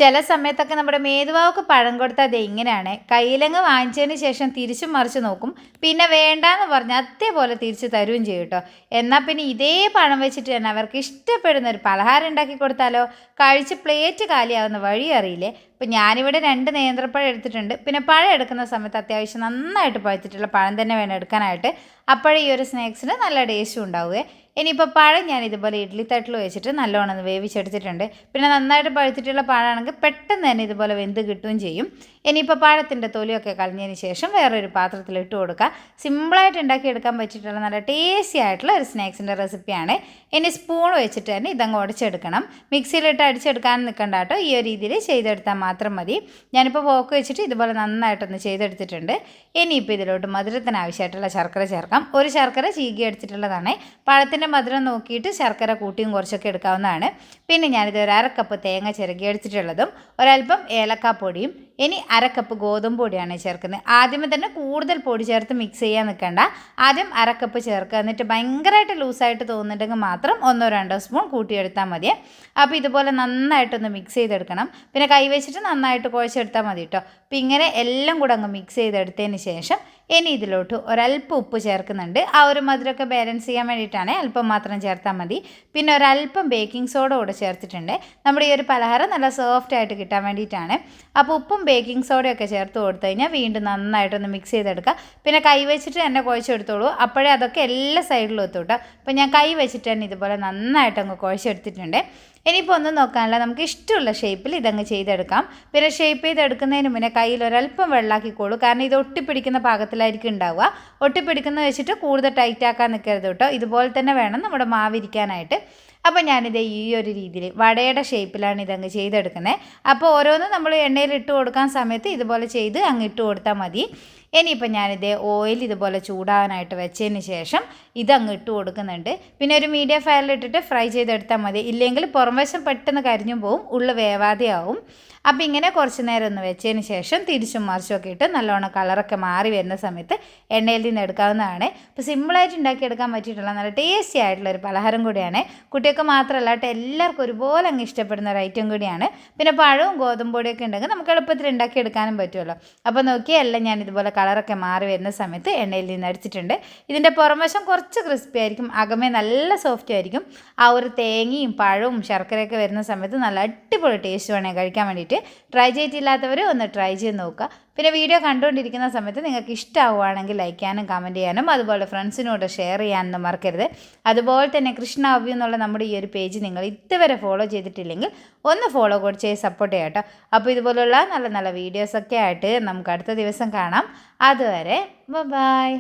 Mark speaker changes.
Speaker 1: ചില സമയത്തൊക്കെ നമ്മുടെ മേതുവാവക്ക് പഴം കൊടുത്താൽ അത് ഇങ്ങനെയാണ്. കയ്യിലങ്ങ് വാങ്ങിച്ചതിന് ശേഷം തിരിച്ചും മറിച്ച് നോക്കും, പിന്നെ വേണ്ടാന്ന് പറഞ്ഞാൽ അതേപോലെ തിരിച്ച് തരുകയും ചെയ്യും കേട്ടോ. എന്നാൽ പിന്നെ ഇതേ പഴം വെച്ചിട്ട് തന്നെ അവർക്ക് ഇഷ്ടപ്പെടുന്ന ഒരു പലഹാരം ഉണ്ടാക്കി കൊടുത്താലോ? കഴിച്ച് പ്ലേറ്റ് കാലിയാവുന്ന വഴി അറിയില്ലേ. ഇപ്പം ഞാനിവിടെ 2 നേന്ത്രപ്പഴം എടുത്തിട്ടുണ്ട്. പിന്നെ പഴം എടുക്കുന്ന സമയത്ത് അത്യാവശ്യം നന്നായിട്ട് പഴുത്തിട്ടുള്ള പഴം തന്നെ വേണം എടുക്കാനായിട്ട്. അപ്പോഴേ ഈ ഒരു സ്നാക്സിന് നല്ല ടേസ്റ്റും ഉണ്ടാവുകയെ. ഇനിയിപ്പോൾ പഴം ഞാൻ ഇതുപോലെ ഇഡ്ഡലി തട്ടിൽ വെച്ചിട്ട് നല്ലോണം ഒന്ന് വേവിച്ചെടുത്തിട്ടുണ്ട്. പിന്നെ നന്നായിട്ട് പഴുത്തിട്ടുള്ള പഴമാണെങ്കിൽ പെട്ടെന്ന് തന്നെ ഇതുപോലെ വെന്ത് കിട്ടുകയും ചെയ്യും. ഇനിയിപ്പോൾ പഴത്തിൻ്റെ തൊലിയൊക്കെ കളഞ്ഞതിന് ശേഷം വേറൊരു പാത്രത്തിൽ ഇട്ട് കൊടുക്കുക. സിമ്പിളായിട്ട് ഉണ്ടാക്കിയെടുക്കാൻ പറ്റിയിട്ടുള്ള നല്ല ടേസ്റ്റി ആയിട്ടുള്ള ഒരു സ്നാക്സിൻ്റെ റെസിപ്പിയാണ്. ഇനി സ്പൂൺ വെച്ചിട്ട് തന്നെ ഇതങ്ങ് ഉടച്ചെടുക്കണം. മിക്സിയിലിട്ട് അടിച്ചെടുക്കാൻ നിൽക്കണ്ട കേട്ടോ. ഈ ഒരു രീതിയിൽ ചെയ്തെടുത്താൽ മാത്രം മതി. ഞാനിപ്പോൾ പോക്ക് വെച്ചിട്ട് ഇതുപോലെ നന്നായിട്ടൊന്ന് ചെയ്തെടുത്തിട്ടുണ്ട്. ഇനിയിപ്പോൾ ഇതിലോട്ട് മധുരത്തിന് ആവശ്യമായിട്ടുള്ള ശർക്കര ചേർക്കാം. ഒരു ശർക്കര ചീകി എടുത്തിട്ടുള്ളതാണ്. പഴത്തിൻ്റെ മധുരം നോക്കിയിട്ട് ശർക്കര കൂട്ടിയും കുറച്ചൊക്കെ എടുക്കാവുന്നതാണ്. പിന്നെ ഞാനിത് ഒരു 1/2 കപ്പ് തേങ്ങ ചിരകി എടുത്തിട്ടുള്ളതും ഒരൽപ്പം ഏലക്കാപ്പൊടിയും ഇനി 1/2 കപ്പ് ഗോതമ്പ് പൊടിയാണ് ചേർക്കുന്നത്. ആദ്യമേ തന്നെ കൂടുതൽ പൊടി ചേർത്ത് മിക്സ് ചെയ്യാൻ നിൽക്കണ്ട. ആദ്യം 1/2 കപ്പ് ചേർക്കുക. എന്നിട്ട് ഭയങ്കരമായിട്ട് ലൂസായിട്ട് തോന്നുന്നുണ്ടെങ്കിൽ മാത്രം 1-2 സ്പൂൺ കൂട്ടിയെടുത്താൽ മതി. അപ്പോൾ ഇതുപോലെ നന്നായിട്ടൊന്ന് മിക്സ് ചെയ്തെടുക്കണം. പിന്നെ കൈ വെച്ചിട്ട് നന്നായിട്ട് കുഴച്ചെടുത്താൽ മതി കേട്ടോ. അപ്പോൾ ഇങ്ങനെ എല്ലാം കൂടെ അങ്ങ് മിക്സ് ചെയ്തെടുത്തതിന് ശേഷം ഇനി ഇതിലോട്ട് ഒരല്പം ഉപ്പ് ചേർക്കുന്നുണ്ട്. ആ ഒരു മധുരമൊക്കെ ബാലൻസ് ചെയ്യാൻ വേണ്ടിയിട്ടാണ്. അല്പം മാത്രം ചേർത്താൽ മതി. പിന്നെ ഒരല്പം ബേക്കിംഗ് സോഡ കൂടെ ചേർത്തിട്ടുണ്ട്. നമ്മുടെ ഈ ഒരു പലഹാരം നല്ല സോഫ്റ്റ് ആയിട്ട് കിട്ടാൻ വേണ്ടിയിട്ടാണ്. അപ്പോൾ ഉപ്പും ബേക്കിംഗ് സോഡയൊക്കെ ചേർത്ത് കൊടുത്തു കഴിഞ്ഞാൽ വീണ്ടും നന്നായിട്ടൊന്ന് മിക്സ് ചെയ്തെടുക്കുക. പിന്നെ കൈ വെച്ചിട്ട് തന്നെ കുഴച്ചെടുത്തോളൂ. അപ്പോഴേ അതൊക്കെ എല്ലാ സൈഡിലും എത്തും കേട്ടോ. അപ്പോൾ ഞാൻ കൈ വെച്ചിട്ട് തന്നെ ഇതുപോലെ നന്നായിട്ട് അങ്ങ് കുഴച്ചെടുത്തിട്ടുണ്ട്. ഇനിയിപ്പോൾ ഒന്നും നോക്കാനില്ല, നമുക്ക് ഇഷ്ടമുള്ള ഷേപ്പിൽ ഇതങ്ങ് ചെയ്തെടുക്കാം. പിന്നെ ഷേപ്പ് ചെയ്തെടുക്കുന്നതിന് മുന്നേ കയ്യിൽ ഒരല്പം വെള്ളമാക്കിക്കോളൂ. കാരണം ഇത് ഒട്ടിപ്പിടിക്കുന്ന പാകത്തിലായിരിക്കും ഉണ്ടാവുക. ഒട്ടിപ്പിടിക്കുന്ന വെച്ചിട്ട് കൂടുതൽ ടൈറ്റ് ആക്കാൻ നിൽക്കരുത് കേട്ടോ. ഇതുപോലെ തന്നെ വേണം നമ്മുടെ മാവിരിക്കാനായിട്ട്. അപ്പോൾ ഞാനിത് ഈ ഒരു രീതിയിൽ വടയുടെ ഷേപ്പിലാണ് ഇതങ്ങ് ചെയ്തെടുക്കുന്നത്. അപ്പോൾ ഓരോന്നും നമ്മൾ എണ്ണയിൽ ഇട്ട് കൊടുക്കാൻ സമയത്ത് ഇതുപോലെ ചെയ്ത് അങ്ങ് ഇട്ട് കൊടുത്താൽ മതി. ഇനിയിപ്പോൾ ഞാനിത് ഓയിൽ ഇതുപോലെ ചൂടാകാനായിട്ട് വെച്ചതിന് ശേഷം ഇതങ്ങ് ഇട്ട് കൊടുക്കുന്നുണ്ട്. പിന്നെ ഒരു മീഡിയം ഫയറിലിട്ടിട്ട് ഫ്രൈ ചെയ്തെടുത്താൽ മതി. ഇല്ലെങ്കിൽ പുറംവശം പെട്ടെന്ന് കരിഞ്ഞും പോവും, ഉള്ളു വേവാതെ ആവും. അപ്പോൾ ഇങ്ങനെ കുറച്ച് നേരം ഒന്ന് വെച്ചതിന് ശേഷം തിരിച്ചും മറിച്ചൊക്കെ ഇട്ട് നല്ലോണം കളറൊക്കെ മാറി വരുന്ന സമയത്ത് എണ്ണയിൽ നിന്ന് എടുക്കാവുന്നതാണ്. അപ്പോൾ സിമ്പിളായിട്ട് ഉണ്ടാക്കിയെടുക്കാൻ പറ്റിയിട്ടുള്ള നല്ല ടേസ്റ്റി ആയിട്ടുള്ള ഒരു പലഹാരം കൂടിയാണ്. കുട്ടികൾക്ക് മാത്രമല്ല കേട്ടോ, എല്ലാവർക്കും ഒരുപോലെ അങ്ങ് ഇഷ്ടപ്പെടുന്ന ഒരു ഐറ്റം കൂടിയാണ്. പിന്നെ പഴവും ഗോതമ്പ് പൊടിയൊക്കെ ഉണ്ടെങ്കിൽ നമുക്ക് എളുപ്പത്തിൽ ഉണ്ടാക്കിയെടുക്കാനും പറ്റുമല്ലോ. അപ്പോൾ നോക്കിയാൽ എല്ലാം ഞാൻ ഇതുപോലെ കളറൊക്കെ മാറി വരുന്ന സമയത്ത് എണ്ണയിൽ നിന്ന് അടിച്ചിട്ടുണ്ട്. ഇതിൻ്റെ പുറംവശം കുറച്ച് ക്രിസ്പി ആയിരിക്കും, അകമേ നല്ല സോഫ്റ്റ് ആയിരിക്കും. ആ ഒരു തേങ്ങയും പഴവും ശർക്കരയൊക്കെ വരുന്ന സമയത്ത് നല്ല അടിപൊളി ടേസ്റ്റ് വേണേൽ കഴിക്കാൻ വേണ്ടിയിട്ട്. ട്രൈ ചെയ്തിട്ടില്ലാത്തവർ ഒന്ന് ട്രൈ ചെയ്ത് നോക്കുക. പിന്നെ വീഡിയോ കണ്ടുകൊണ്ടിരിക്കുന്ന സമയത്ത് നിങ്ങൾക്ക് ഇഷ്ടമാവുകയാണെങ്കിൽ ലൈക്ക് ചെയ്യാനും കമൻറ്റ് ചെയ്യാനും അതുപോലെ ഫ്രണ്ട്സിനോട് ഷെയർ ചെയ്യാനൊന്നും മറക്കരുത്. അതുപോലെ തന്നെ കൃഷ്ണ അവ്യൂ എന്നുള്ള നമ്മുടെ ഈ ഒരു പേജ് നിങ്ങൾ ഇതുവരെ ഫോളോ ചെയ്തിട്ടില്ലെങ്കിൽ ഒന്ന് ഫോളോ കൂടി ചെയ്ത് സപ്പോർട്ട് ചെയ്യാം കേട്ടോ. അപ്പോൾ ഇതുപോലുള്ള നല്ല നല്ല വീഡിയോസൊക്കെ ആയിട്ട് നമുക്ക് അടുത്ത ദിവസം കാണാം. അതുവരെ ബൈ.